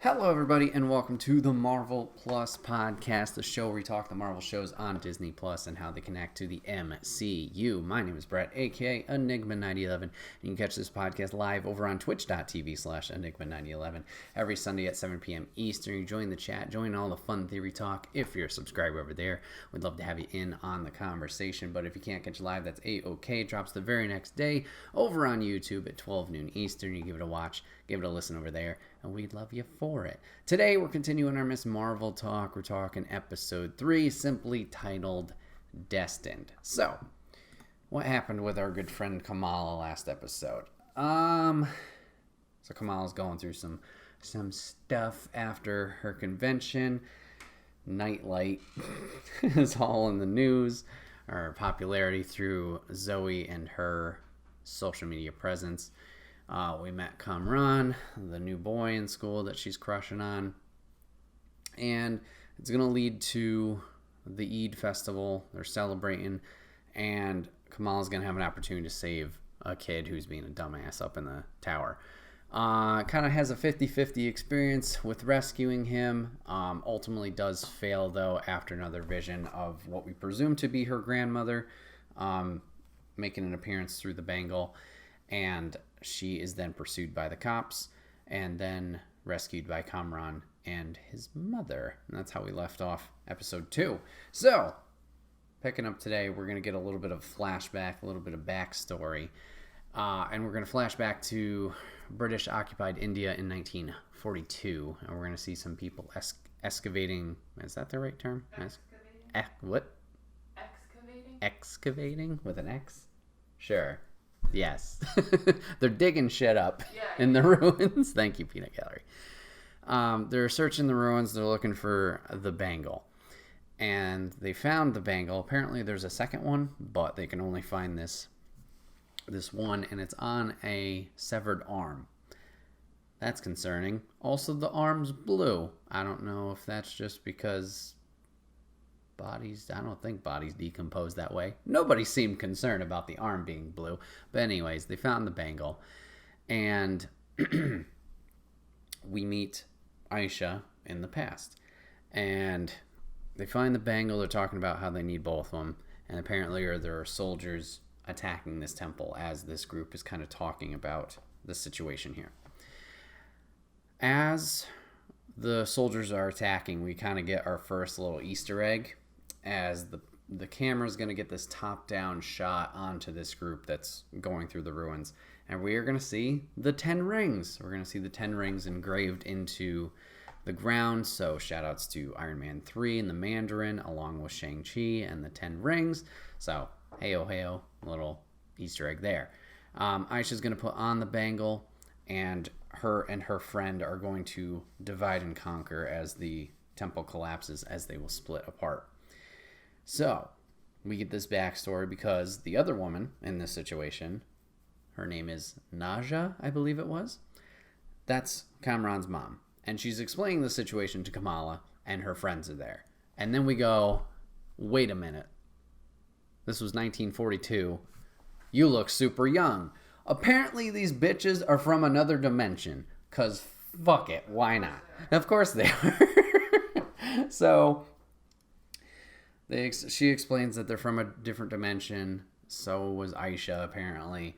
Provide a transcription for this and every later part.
Hello, everybody, and welcome to the Marvel Plus podcast, the show where we talk the Marvel shows on Disney Plus and how they connect to the MCU. My name is Brett, aka Enigma9011, and you can catch this podcast live over on twitch.tv/Enigma9011 every Sunday at 7 p.m. Eastern. You join the chat, join all the fun theory talk. If you're a subscriber over there, we'd love to have you in on the conversation. But if you can't catch live, that's A-OK. It drops the very next day over on YouTube at 12 noon Eastern. You give it a watch, give it a listen over there, and we'd love you for it. Today, we're continuing our Miss Marvel talk. We're talking episode 3, simply titled Destined. So, what happened with our good friend Kamala last episode? So Kamala's going through some stuff after her convention. Nightlight is all in the news. Her popularity through Zoe and her social media presence. We met Kamran, the new boy in school that she's crushing on. And it's going to lead to the Eid festival. They're celebrating. And Kamala's going to have an opportunity to save a kid who's being a dumbass up in the tower. Kind of has a 50-50 experience with rescuing him. Ultimately does fail, though, after another vision of what we presume to be her grandmother making an appearance through the bangle. And she is then pursued by the cops and then rescued by Kamran and his mother. And that's how we left off episode 2. So, picking up today, we're going to get a little bit of flashback, a little bit of backstory. And we're going to flash back to British-occupied India in 1942. And we're going to see some people excavating. Is that the right term? Excavating. What? Excavating? Excavating with an X? Sure. Yes. They're digging shit up in the ruins. Thank you, Peanut Gallery. They're searching the ruins. They're looking for the bangle. And they found the bangle. Apparently there's a second one, but they can only find this one, and it's on a severed arm. That's concerning. Also, the arm's blue. I don't know if that's just because I don't think bodies decompose that way. Nobody seemed concerned about the arm being blue. But anyways, they found the bangle. And we meet Aisha in the past. And they find the bangle. They're talking about how they need both of them. And apparently there are soldiers attacking this temple as this group is kind of talking about the situation here. As the soldiers are attacking, we kind of get our first little Easter egg, as the camera's going to get this top-down shot onto this group that's going through the ruins. And we are going to see the 10 rings. We're going to see the 10 rings engraved into the ground. So shout-outs to Iron Man 3 and the Mandarin, along with Shang-Chi and the 10 rings. So, hey-oh, little Easter egg there. Aisha's going to put on the bangle, and her friend are going to divide and conquer as the temple collapses, as they will split apart. So, we get this backstory because the other woman in this situation, her name is Naja, I believe it was. That's Kamran's mom. And she's explaining the situation to Kamala, and her friends are there. And then we go, wait a minute. This was 1942. You look super young. Apparently these bitches are from another dimension. Because fuck it, why not? Of course they are. So she explains that they're from a different dimension. So was Aisha, apparently.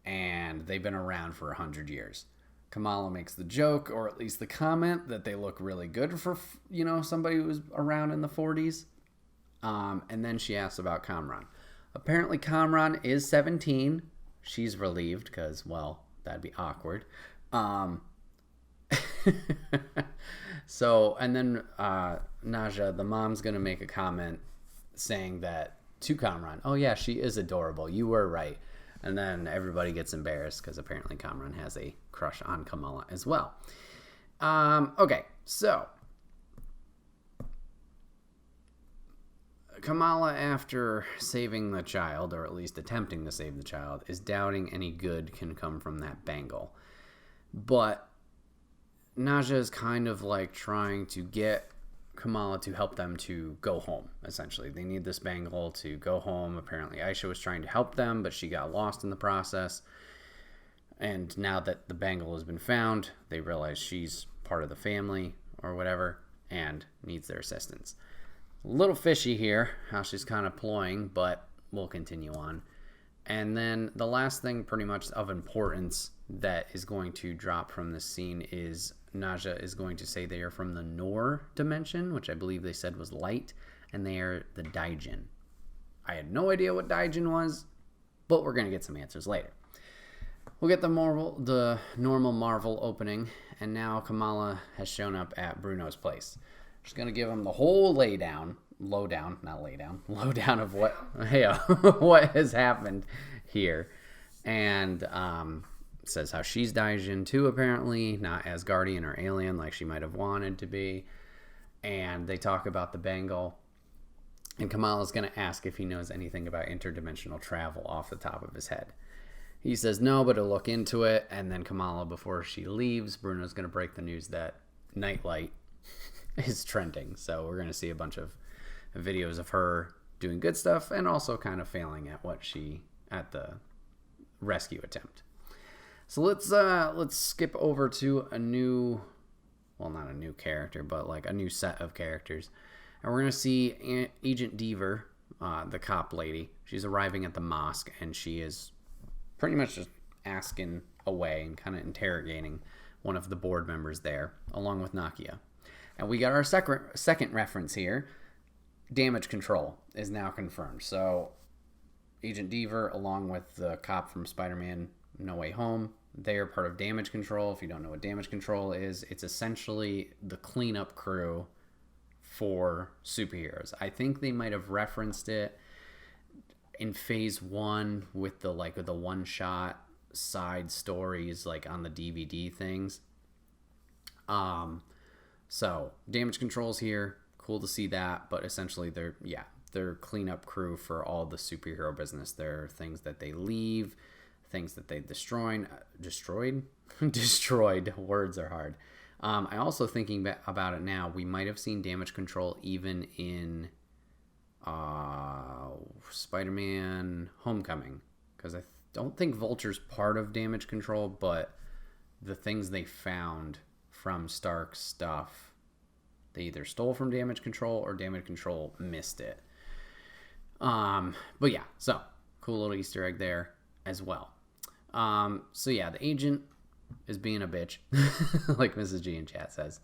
And they've been around for 100 years. Kamala makes the joke, or at least the comment, that they look really good for, somebody who was around in the 40s. And then she asks about Kamran. Apparently Kamran is 17. She's relieved because, well, that'd be awkward. So, and then Naja, the mom's going to make a comment saying that to Kamran, oh yeah, she is adorable. You were right. And then everybody gets embarrassed because apparently Kamran has a crush on Kamala as well. Okay, so Kamala, after saving the child, or at least attempting to save the child, is doubting any good can come from that bangle. But Naja is kind of like trying to get Kamala to help them to go home, essentially. They need this bangle to go home. Apparently Aisha was trying to help them, but she got lost in the process. And now that the bangle has been found, they realize she's part of the family or whatever and needs their assistance. A little fishy here, how she's kind of ploying, but we'll continue on. And then the last thing pretty much of importance that is going to drop from this scene is Naja is going to say they are from the Nor dimension, which I believe they said was light, and they are the Daijin. I had no idea what Daijin was, but we're going to get some answers later. We'll get the normal Marvel opening, and now Kamala has shown up at Bruno's place. She's going to give him the whole lowdown of what what has happened here. And says how she's Daijin too, apparently, not as guardian or alien like she might have wanted to be. And they talk about the bangle. And Kamala's going to ask if he knows anything about interdimensional travel off the top of his head. He says no, but he'll look into it. And then Kamala, before she leaves, Bruno's going to break the news that Nightlight is trending. So we're going to see a bunch of videos of her doing good stuff and also kind of failing at the rescue attempt. So let's skip over to not a new character, but like a new set of characters. And we're going to see Agent Deaver, the cop lady. She's arriving at the mosque, and she is pretty much just asking away and kind of interrogating one of the board members there, along with Nakia. And we got our second reference here. Damage control is now confirmed. So Agent Deaver, along with the cop from Spider-Man No Way Home, they are part of damage control. If you don't know what damage control is, it's essentially the cleanup crew for superheroes. I think they might have referenced it in phase 1 with the one-shot side stories like on the DVD things. So damage control's here. Cool to see that, but essentially they're cleanup crew for all the superhero business. There are things that they leave, things that they destroyed. Words are hard. I also thinking about it now, we might have seen damage control even in Spider-Man Homecoming, because I don't think Vulture's part of damage control, but the things they found from Stark's stuff, they either stole from damage control or damage control missed it. But yeah, so cool little Easter egg there as well. The agent is being a bitch, like Mrs. G in chat says.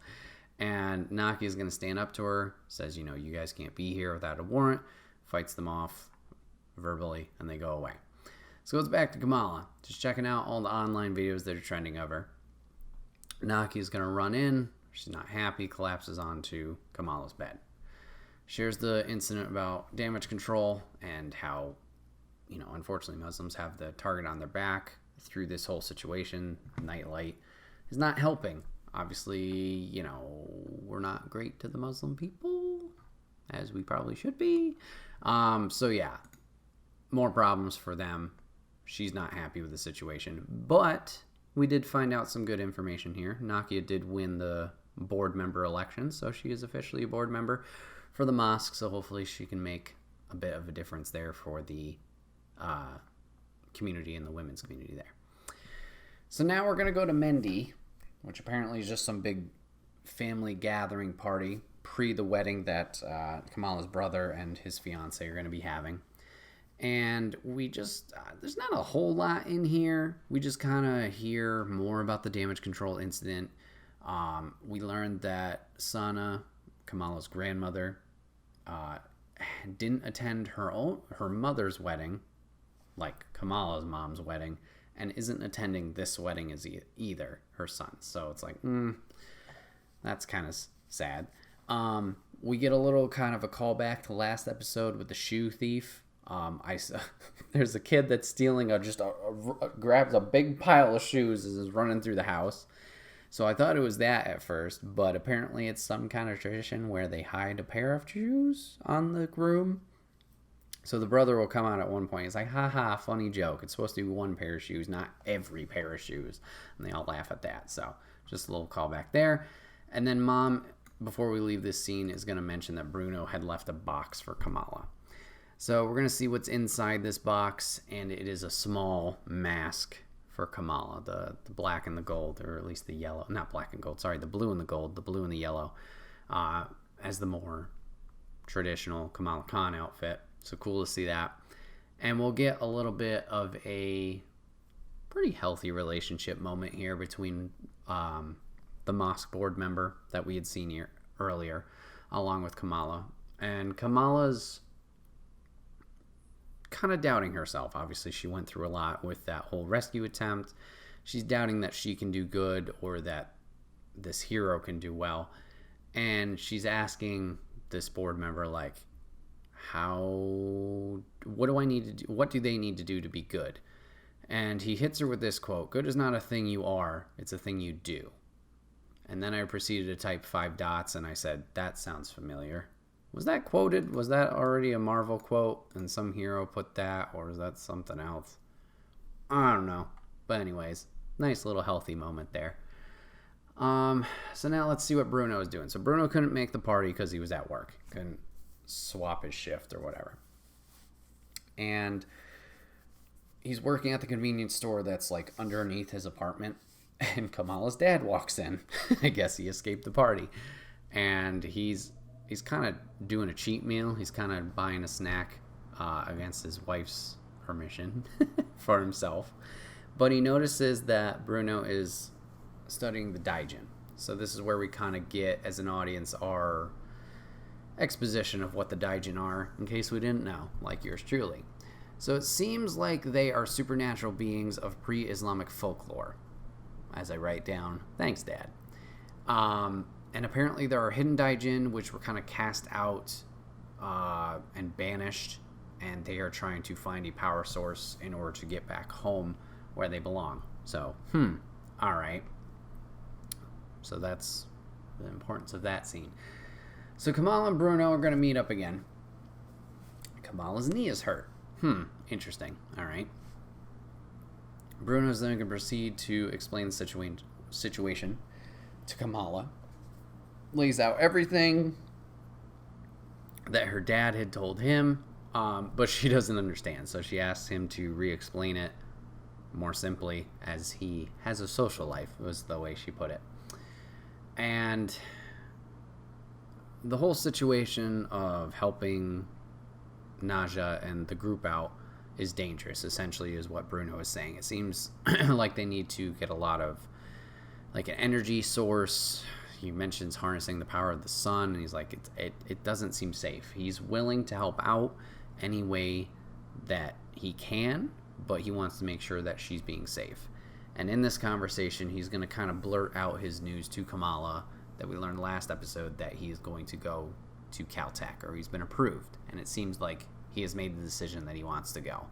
And Naki is going to stand up to her, says, you guys can't be here without a warrant, fights them off verbally, and they go away. So goes back to Kamala, just checking out all the online videos that are trending of her. Naki is going to run in. She's not happy, collapses onto Kamala's bed. Shares the incident about damage control and how, unfortunately Muslims have the target on their back through this whole situation. Nightlight is not helping. Obviously, we're not great to the Muslim people, as we probably should be. More problems for them. She's not happy with the situation. But we did find out some good information here. Nakia did win the board member election, so she is officially a board member for the mosque, so hopefully she can make a bit of a difference there for the community and the women's community there. So now we're going to go to Mendi, which apparently is just some big family gathering party pre the wedding that Kamala's brother and his fiance are going to be having. And we just, there's not a whole lot in here. We just kind of hear more about the damage control incident. We learned that Sana, Kamala's grandmother, didn't attend her mother's wedding, like Kamala's mom's wedding, and isn't attending this wedding as either her son. So it's like, that's kind of sad. We get a little kind of a callback to last episode with the shoe thief. There's a kid that's stealing grabs a big pile of shoes and is running through the house. So I thought it was that at first, but apparently it's some kind of tradition where they hide a pair of shoes on the groom. So the brother will come out at one point. He's like, haha, funny joke. It's supposed to be one pair of shoes, not every pair of shoes. And they all laugh at that. So just a little callback there. And then Mom, before we leave this scene, is going to mention that Bruno had left a box for Kamala. So we're going to see what's inside this box. And it is a small mask for Kamala, the black and the gold, or at least the yellow, not black and gold, sorry, the blue and the gold, the blue and the yellow, as the more traditional Kamala Khan outfit. So cool to see that. And we'll get a little bit of a pretty healthy relationship moment here between the mosque board member that we had seen here earlier, along with Kamala. And Kamala's kind of doubting herself. Obviously, she went through a lot with that whole rescue attempt. She's doubting that she can do good or that this hero can do well. And she's asking this board member, like, what do I need to do? What do they need to do to be good? And he hits her with this quote: "Good is not a thing you are, it's a thing you do." And then I proceeded to type 5 dots and I said, that sounds familiar. Was that quoted? Was that already a Marvel quote and some hero put that, or is that something else? I don't know. But anyways, nice little healthy moment there. So now let's see what Bruno is doing. So Bruno couldn't make the party because he was at work. Couldn't swap his shift or whatever. And he's working at the convenience store that's like underneath his apartment. And Kamala's dad walks in. I guess he escaped the party. And he's kind of doing a cheat meal. He's kind of buying a snack against his wife's permission for himself. But he notices that Bruno is studying the Daijin. So this is where we kind of get, as an audience, our exposition of what the Daijin are, in case we didn't know, like yours truly. So it seems like they are supernatural beings of pre-Islamic folklore, as I write down. Thanks, Dad. And apparently there are hidden Daijin, which were kind of cast out and banished, and they are trying to find a power source in order to get back home where they belong. So, all right. So that's the importance of that scene. So Kamala and Bruno are going to meet up again. Kamala's knee is hurt. Interesting. All right. Bruno's then going to proceed to explain the situation to Kamala. Lays out everything that her dad had told him, but she doesn't understand. So she asks him to re-explain it more simply, as he has a social life, was the way she put it. And the whole situation of helping Naja and the group out is dangerous, essentially, is what Bruno is saying. It seems like they need to get a lot of, like, an energy source. He mentions harnessing the power of the sun, and he's like, it doesn't seem safe. He's willing to help out any way that he can, but he wants to make sure that she's being safe. And in this conversation, he's going to kind of blurt out his news to Kamala that we learned last episode, that he's going to go to Caltech, or he's been approved. And it seems like he has made the decision that he wants to go.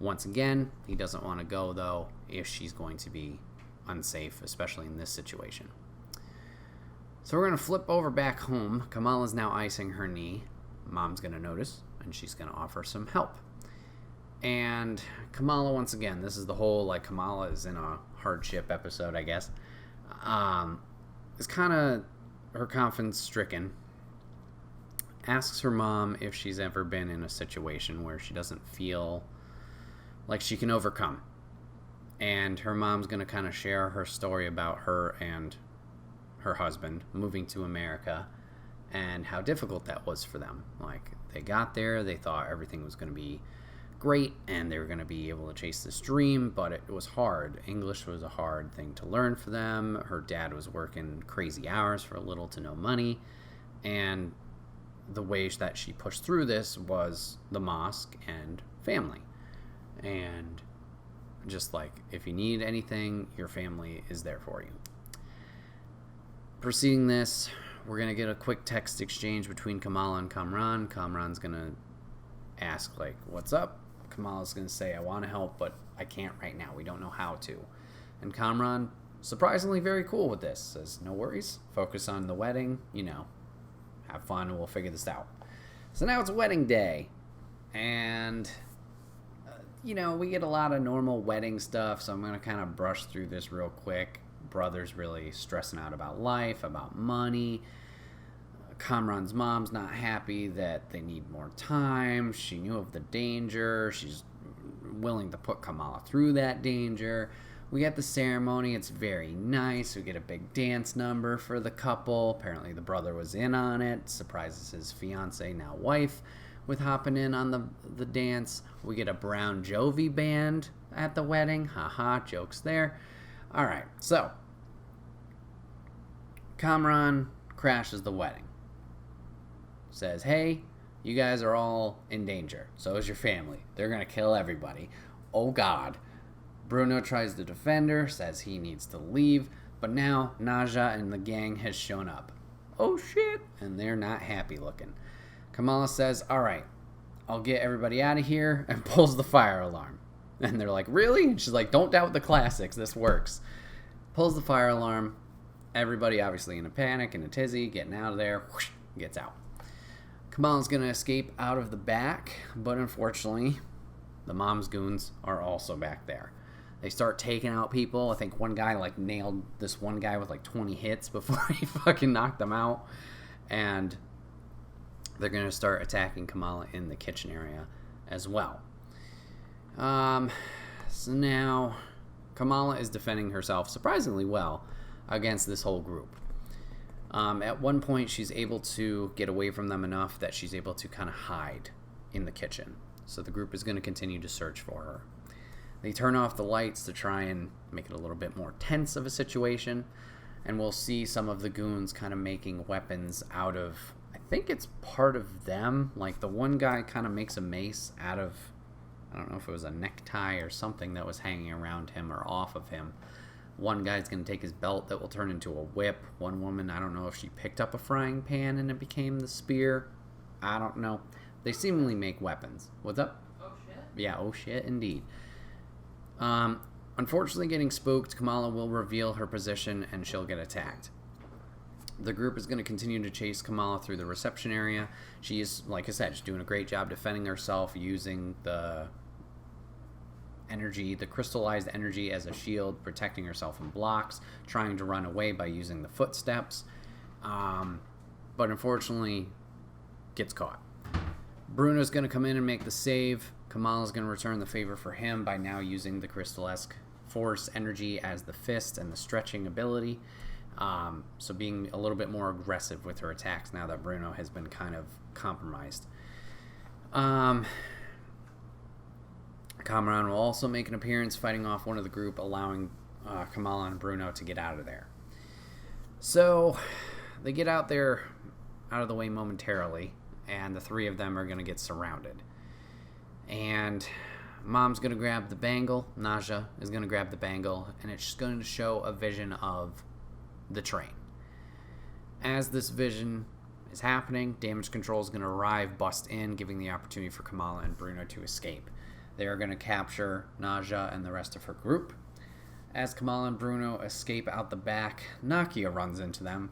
Once again, he doesn't want to go, though, if she's going to be unsafe, especially in this situation. So we're going to flip over back home. Kamala's now icing her knee. Mom's going to notice, and she's going to offer some help. And Kamala, once again, this is the whole, like, Kamala is in a hardship episode, I guess. Is kind of her confidence stricken. Asks her mom if she's ever been in a situation where she doesn't feel like she can overcome. And her mom's going to kind of share her story about her and her husband moving to America and how difficult that was for them. Like, they got there, they thought everything was going to be great and they were going to be able to chase this dream, but it was hard. English was a hard thing to learn for them. Her dad was working crazy hours for little to no money, and the way that she pushed through this was the mosque and family. And just like, if you need anything, your family is there for you. Preceding this, we're going to get a quick text exchange between Kamala and Kamran. Kamran's going to ask, like, what's up? Kamala's going to say, I want to help, but I can't right now. We don't know how to. And Kamran, surprisingly very cool with this, says, no worries. Focus on the wedding. You know, have fun and we'll figure this out. So now it's wedding day. And, you know, we get a lot of normal wedding stuff, so I'm going to kind of brush through this real quick. Brother's really stressing out about life, about money. Kamran's mom's not happy that they need more time. She knew of the danger. She's willing to put Kamala through that danger. We get the ceremony. It's very nice. We get a big dance number for the couple. Apparently the brother was in on it. Surprises his fiance, now wife, with hopping in on the dance. We get a Brown Jovi band at the wedding. Haha, jokes there. All right, so Kamran crashes the wedding. Says, hey, you guys are all in danger. So is your family. They're going to kill everybody. Oh, God. Bruno tries to defend her, says he needs to leave. But now Naja and the gang has shown up. Oh, shit. And they're not happy looking. Kamala says, all right, I'll get everybody out of here, and pulls the fire alarm. And they're like, really? And she's like, don't doubt the classics. This works. Pulls the fire alarm. Everybody obviously in a panic, in a tizzy, getting out of there. Whoosh, gets out. Kamala's going to escape out of the back, but unfortunately, the mom's goons are also back there. They start taking out people. I think one guy nailed this one guy with 20 hits before he fucking knocked them out. And they're going to start attacking Kamala in the kitchen area as well. So now Kamala is defending herself surprisingly well against this whole group. At one point, she's able to get away from them enough that she's able to kind of hide in the kitchen. So the group is going to continue to search for her. They turn off the lights to try and make it a little bit more tense of a situation. And we'll see some of the goons kind of making weapons out of, I think it's part of them. Like the one guy kind of makes a mace out of, I don't know if it was a necktie or something that was hanging around him or off of him. One guy's going to take his belt that will turn into a whip. One woman, I don't know if she picked up a frying pan and it became the spear. I don't know. They seemingly make weapons. What's up? Oh shit. Yeah, oh shit indeed. Unfortunately, getting spooked, Kamala will reveal her position and she'll get attacked. The group is going to continue to chase Kamala through the reception area. She is, like I said, she's doing a great job defending herself using the energy, the crystallized energy as a shield, protecting herself from blocks, trying to run away by using the footsteps, but unfortunately gets caught. Bruno's going to come in and make the save. Kamala's going to return the favor for him by now using the crystal-esque force energy as the fist and the stretching ability, so being a little bit more aggressive with her attacks now that Bruno has been kind of compromised. Kamran will also make an appearance fighting off one of the group, allowing Kamala and Bruno to get out of there. So they get out of the way momentarily, and the three of them are going to get surrounded. And Mom's going to grab the bangle, Naja is going to grab the bangle, and it's going to show a vision of the train. As this vision is happening, damage control is going to arrive, bust in, giving the opportunity for Kamala and Bruno to escape. They are going to capture Naja and the rest of her group. As Kamala and Bruno escape out the back, Nakia runs into them,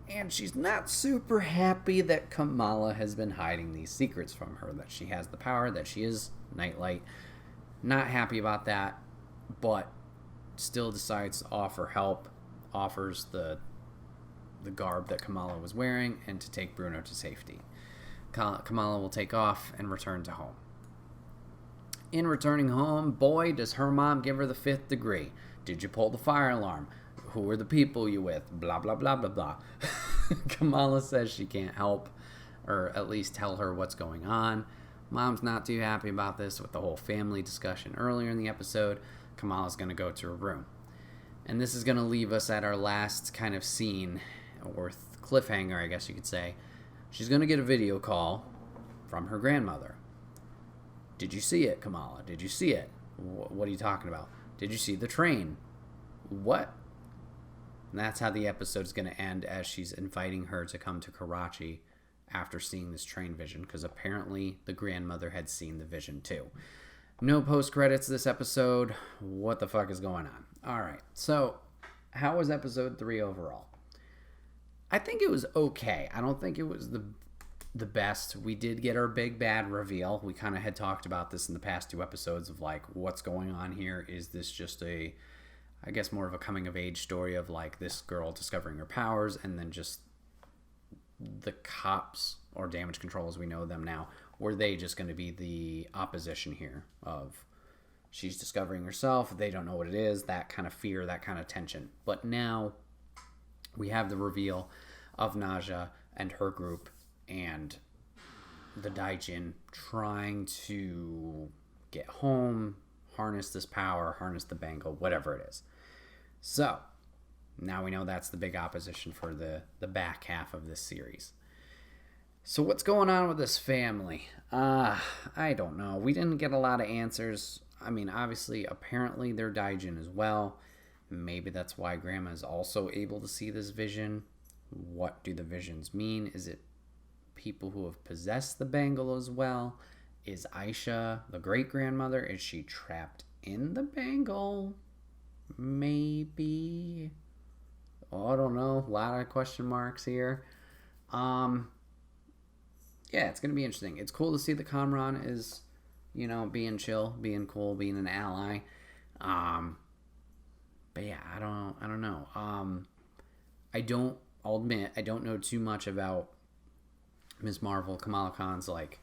and she's not super happy that Kamala has been hiding these secrets from her, that she has the power, that she is Nightlight. Not happy about that, but still decides to offer help, offers the garb that Kamala was wearing, and to take Bruno to safety. Kamala will take off and return to home. In returning home, boy, does her mom give her the 5th degree. Did you pull the fire alarm? Who were the people you with? Blah, blah, blah, blah, blah. Kamala says she can't help, or at least tell her what's going on. Mom's not too happy about this with the whole family discussion earlier in the episode. Kamala's going to go to her room. And this is going to leave us at our last kind of scene, or cliffhanger, I guess you could say. She's going to get a video call from her grandmother. Did you see it, Kamala? Did you see it? What are you talking about? Did you see the train? What? And that's how the episode is going to end, as she's inviting her to come to Karachi after seeing this train vision, because apparently the grandmother had seen the vision too. No post-credits this episode. What the fuck is going on? All right, so how was episode 3 overall? I think it was okay. I don't think it was the best. We did get our big bad reveal. We kind of had talked about this in the past 2 episodes of what's going on here. Is this just I guess more of a coming of age story of this girl discovering her powers, and then just the cops, or damage control as we know them now, Or are they just going to be the opposition here of she's discovering herself, they don't know what it is, that kind of fear, that kind of tension. But now we have the reveal of Naja and her group and the Daijin trying to get home, harness this power, harness the bangle, whatever it is. So now we know that's the big opposition for the back half of this series. So what's going on with this family? I don't know. We didn't get a lot of answers. I mean, obviously, apparently they're Daijin as well. Maybe that's why Grandma is also able to see this vision. What do the visions mean? Is it people who have possessed the bangle as well? Is Aisha, the great-grandmother, is she trapped in the bangle? Maybe. Oh, I don't know. A lot of question marks here. Yeah, it's going to be interesting. It's cool to see that Kamran is, being chill, being cool, being an ally. But yeah, I don't know. I'll admit, I don't know too much about Ms. Marvel, Kamala Khan's, not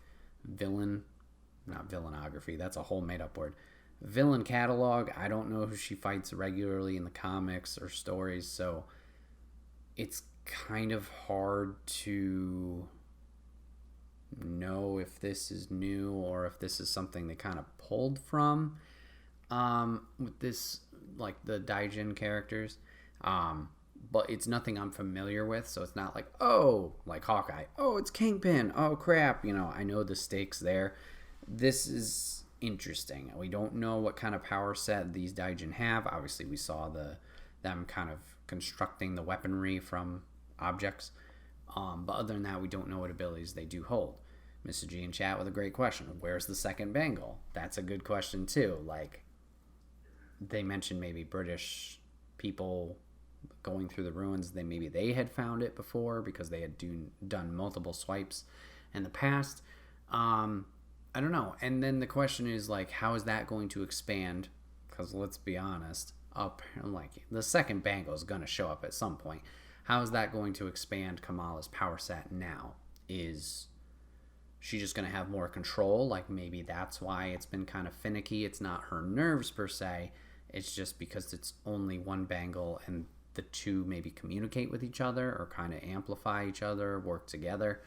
villainography, that's a whole made-up word. Villain catalog. I don't know who she fights regularly in the comics or stories, so it's kind of hard to know if this is new or if this is something they kind of pulled from with this, the Daijin characters. But it's nothing I'm familiar with, so it's not like Hawkeye, it's Kingpin, oh crap, I know the stakes there. This is interesting. We don't know what kind of power set these Daijin have. Obviously, we saw them kind of constructing the weaponry from objects. But other than that, we don't know what abilities they do hold. Mr. G in chat with a great question. Where's the second bangle? That's a good question, too. They mentioned maybe British people going through the ruins. Maybe they had found it before because they had done multiple swipes in the past. I don't know. And then the question is, how is that going to expand? Because let's be honest, the second bangle is going to show up at some point. How is that going to expand Kamala's power set now? Is she just going to have more control? Maybe that's why it's been kind of finicky. It's not her nerves per se. It's just because it's only one bangle and the two maybe communicate with each other or kind of amplify each other, work together.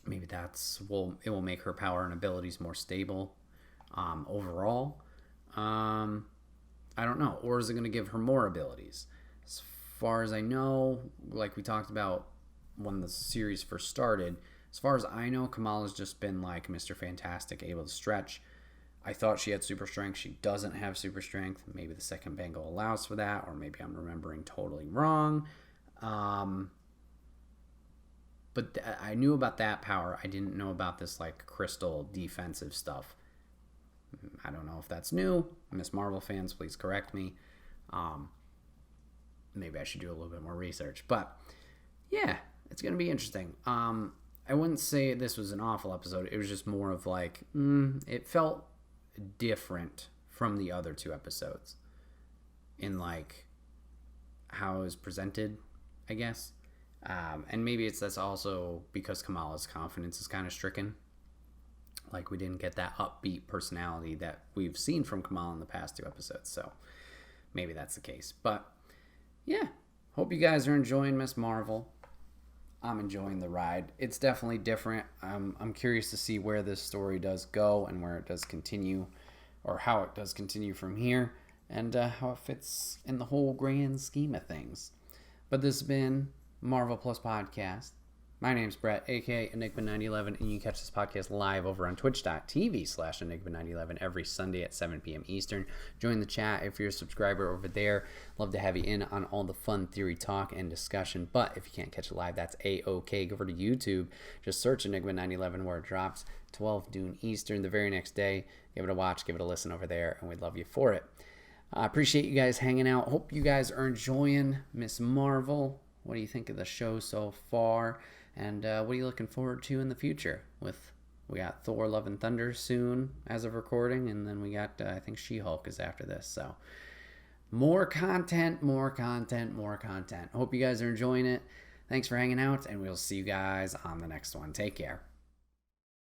Maybe it will make her power and abilities more stable overall. I don't know. Or is it going to give her more abilities? As far as I know, like we talked about when the series first started, as far as I know, Kamala's just been like Mr. Fantastic, able to stretch. I thought she had super strength. She doesn't have super strength. Maybe the second bangle allows for that, or maybe I'm remembering totally wrong. But I knew about that power. I didn't know about this crystal defensive stuff. I don't know if that's new. Miss Marvel fans, please correct me. Maybe I should do a little bit more research. But yeah, it's going to be interesting. I wouldn't say this was an awful episode. It was just more of it felt different from the other two episodes in how it was presented, I guess. And maybe that's also because Kamala's confidence is kind of stricken. We didn't get that upbeat personality that we've seen from Kamala in the past two episodes. So maybe that's the case. But yeah, hope you guys are enjoying Miss Marvel. I'm enjoying the ride. It's definitely different. I'm curious to see where this story does go and where it does continue, or how it does continue from here, and how it fits in the whole grand scheme of things. But this has been Marvel Plus Podcast. My name's Brett, aka Enigma911, and you can catch this podcast live over on twitch.tv/Enigma911 every Sunday at 7 p.m. Eastern. Join the chat if you're a subscriber over there. Love to have you in on all the fun theory talk and discussion. But if you can't catch it live, that's A-OK. Go over to YouTube. Just search Enigma911 where it drops 12 noon Eastern the very next day. Give it a watch, give it a listen over there, and we'd love you for it. I appreciate you guys hanging out. Hope you guys are enjoying Miss Marvel. What do you think of the show so far? And what are you looking forward to in the future? We got Thor: Love and Thunder soon as of recording, and then we got, I think She-Hulk is after this. So more content. Hope you guys are enjoying it. Thanks for hanging out, and we'll see you guys on the next one. Take care.